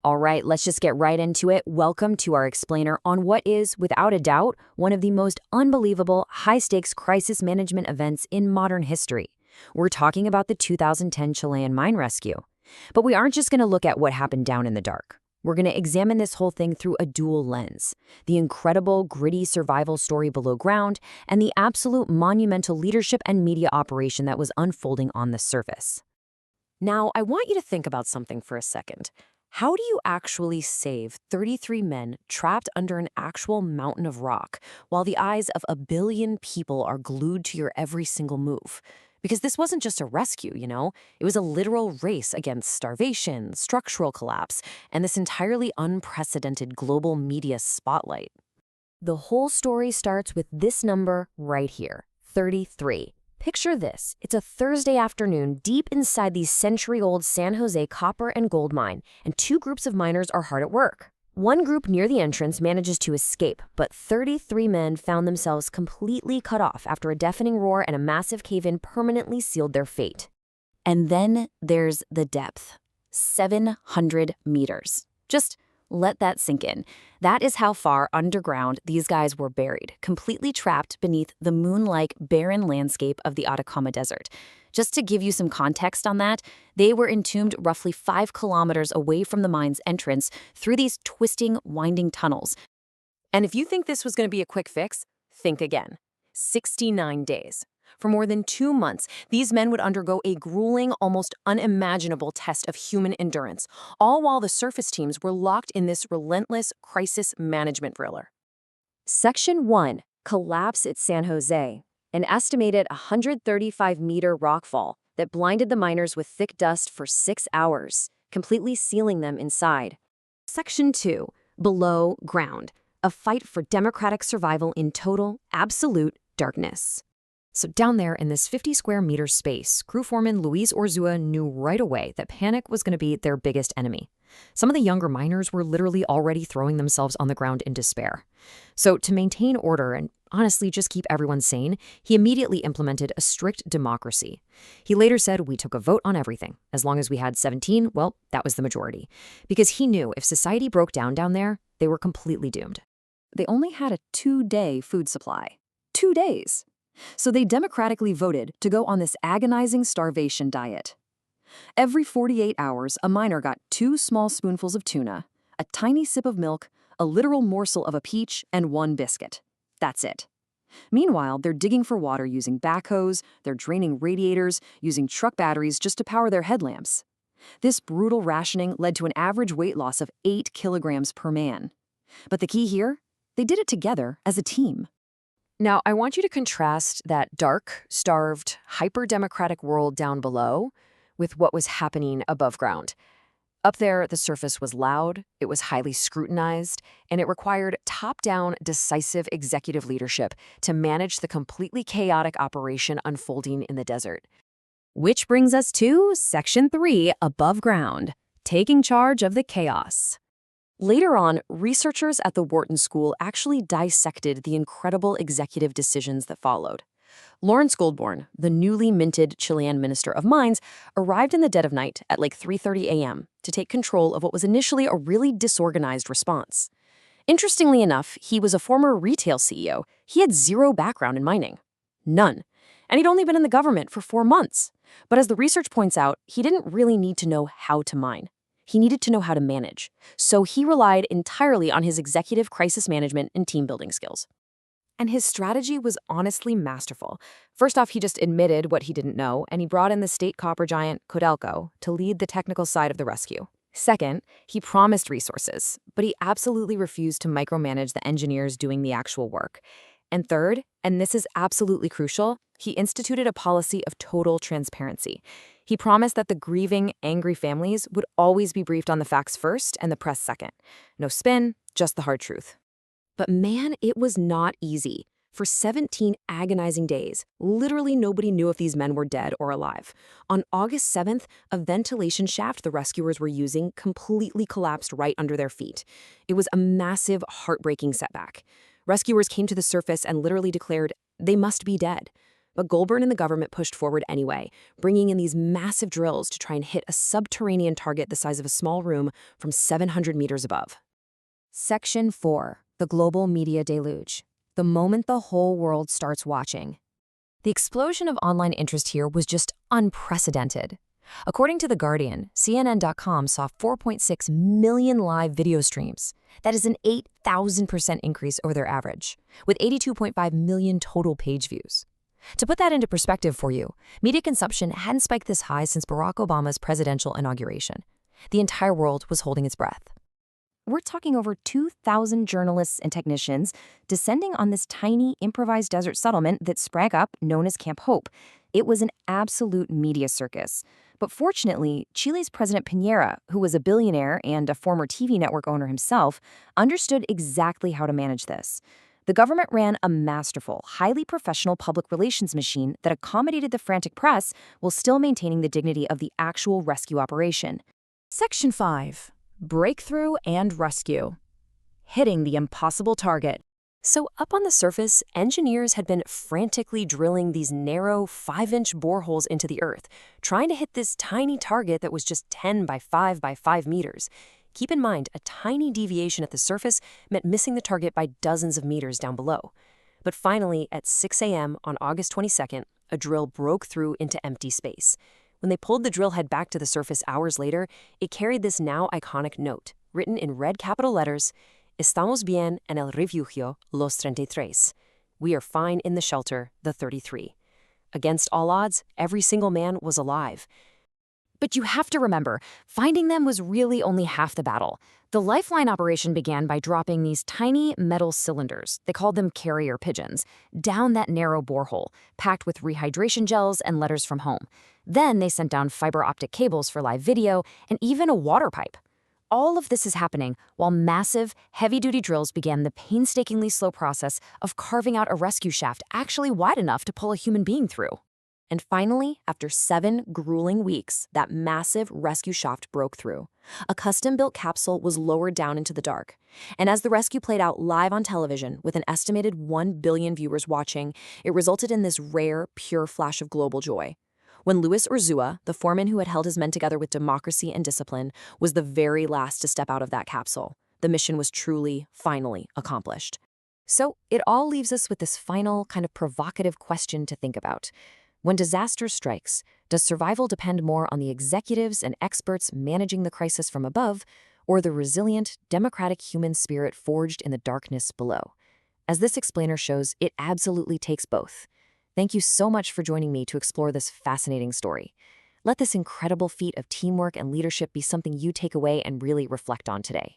All right, let's just get right into it. Welcome to our explainer on what is, without a doubt, one of the most unbelievable high-stakes crisis management events in modern history. We're talking about the 2010 Chilean Mine Rescue. But we aren't just going to look at what happened down in the dark. We're going to examine this whole thing through a dual lens: the incredible, gritty survival story below ground and the absolute monumental leadership and media operation that was unfolding on the surface. Now, I want you to think about something for a second. How do you actually save 33 men trapped under an actual mountain of rock while the eyes of a billion people are glued to your every single move? Because this wasn't just a rescue, it was a literal race against starvation, structural collapse, and this entirely unprecedented global media spotlight. The whole story starts with this number right here, 33. Picture this. It's a Thursday afternoon deep inside the century-old San José copper and gold mine, and two groups of miners are hard at work. One group near the entrance manages to escape, but 33 men found themselves completely cut off after a deafening roar and a massive cave-in permanently sealed their fate. And then there's the depth. 700 meters. Just let that sink in. That is how far underground these guys were buried, completely trapped beneath the moon-like barren landscape of the Atacama Desert. Just to give you some context on that, they were entombed roughly 5 kilometers away from the mine's entrance through these twisting, winding tunnels. And if you think this was going to be a quick fix, think again. 69 days. For more than 2 months, these men would undergo a grueling, almost unimaginable test of human endurance, all while the surface teams were locked in this relentless crisis management thriller. Section 1. Collapse at San José. An estimated 135-meter rockfall that blinded the miners with thick dust for 6 hours, completely sealing them inside. Section 2. Below ground. A fight for democratic survival in total, absolute darkness. So down there in this 50-square-meter space, crew foreman Luis Orzua knew right away that panic was going to be their biggest enemy. Some of the younger miners were literally already throwing themselves on the ground in despair. So to maintain order and honestly just keep everyone sane, he immediately implemented a strict democracy. He later said, "We took a vote on everything. As long as we had 17, well, that was the majority." Because he knew if society broke down there, they were completely doomed. They only had a 2-day food supply. 2 days. So they democratically voted to go on this agonizing starvation diet. Every 48 hours, a miner got 2 small spoonfuls of tuna, a tiny sip of milk, a literal morsel of a peach, and 1 biscuit. That's it. Meanwhile, they're digging for water using backhoes, they're draining radiators, using truck batteries just to power their headlamps. This brutal rationing led to an average weight loss of 8 kilograms per man. But the key here? They did it together as a team. Now, I want you to contrast that dark, starved, hyper-democratic world down below with what was happening above ground. Up there, the surface was loud, it was highly scrutinized, and it required top-down, decisive executive leadership to manage the completely chaotic operation unfolding in the desert. Which brings us to Section 3, above ground, taking charge of the chaos. Later on, researchers at the Wharton School actually dissected the incredible executive decisions that followed. Lawrence Goldborn, the newly minted Chilean Minister of Mines, arrived in the dead of night at like 3:30 a.m. to take control of what was initially a really disorganized response. Interestingly enough, he was a former retail CEO. He had zero background in mining. None. And he'd only been in the government for 4 months. But as the research points out, he didn't really need to know how to mine. He needed to know how to manage. So he relied entirely on his executive crisis management and team-building skills. And his strategy was honestly masterful. First off, he just admitted what he didn't know, and he brought in the state copper giant Codelco to lead the technical side of the rescue. Second, he promised resources, but he absolutely refused to micromanage the engineers doing the actual work. And third, and this is absolutely crucial, he instituted a policy of total transparency. He promised that the grieving, angry families would always be briefed on the facts first and the press second. No spin, just the hard truth. But man, it was not easy. For 17 agonizing days, literally nobody knew if these men were dead or alive. On August 7th, a ventilation shaft the rescuers were using completely collapsed right under their feet. It was a massive, heartbreaking setback. Rescuers came to the surface and literally declared they must be dead. But Goulburn and the government pushed forward anyway, bringing in these massive drills to try and hit a subterranean target the size of a small room from 700 meters above. Section 4. The Global Media Deluge. The moment the whole world starts watching. The explosion of online interest here was just unprecedented. According to The Guardian, CNN.com saw 4.6 million live video streams. That is an 8,000% increase over their average, with 82.5 million total page views. To put that into perspective for you, media consumption hadn't spiked this high since Barack Obama's presidential inauguration. The entire world was holding its breath. We're talking over 2,000 journalists and technicians descending on this tiny, improvised desert settlement that sprang up, known as Camp Hope. It was an absolute media circus. But fortunately, Chile's President Piñera, who was a billionaire and a former TV network owner himself, understood exactly how to manage this. The government ran a masterful, highly professional public relations machine that accommodated the frantic press while still maintaining the dignity of the actual rescue operation. Section 5. Breakthrough and rescue. Hitting the impossible target. So up on the surface, engineers had been frantically drilling these narrow 5-inch boreholes into the earth, trying to hit this tiny target that was just 10 by 5 by 5 meters. Keep in mind, a tiny deviation at the surface meant missing the target by dozens of meters down below. But finally, at 6 a.m. on August 22nd, a drill broke through into empty space. When they pulled the drill head back to the surface hours later, it carried this now iconic note, written in red capital letters, Estamos bien en el refugio los 33. We are fine in the shelter, the 33. Against all odds, every single man was alive. But you have to remember, finding them was really only half the battle. The lifeline operation began by dropping these tiny metal cylinders, they called them carrier pigeons, down that narrow borehole, packed with rehydration gels and letters from home. Then they sent down fiber optic cables for live video and even a water pipe. All of this is happening while massive, heavy-duty drills began the painstakingly slow process of carving out a rescue shaft actually wide enough to pull a human being through. And finally, after 7 grueling weeks, that massive rescue shaft broke through. A custom-built capsule was lowered down into the dark. And as the rescue played out live on television, with an estimated 1 billion viewers watching, it resulted in this rare, pure flash of global joy. When Luis Urzúa, the foreman who had held his men together with democracy and discipline, was the very last to step out of that capsule, the mission was truly, finally accomplished. So it all leaves us with this final, kind of provocative question to think about. When disaster strikes, does survival depend more on the executives and experts managing the crisis from above, or the resilient, democratic human spirit forged in the darkness below? As this explainer shows, it absolutely takes both. Thank you so much for joining me to explore this fascinating story. Let this incredible feat of teamwork and leadership be something you take away and really reflect on today.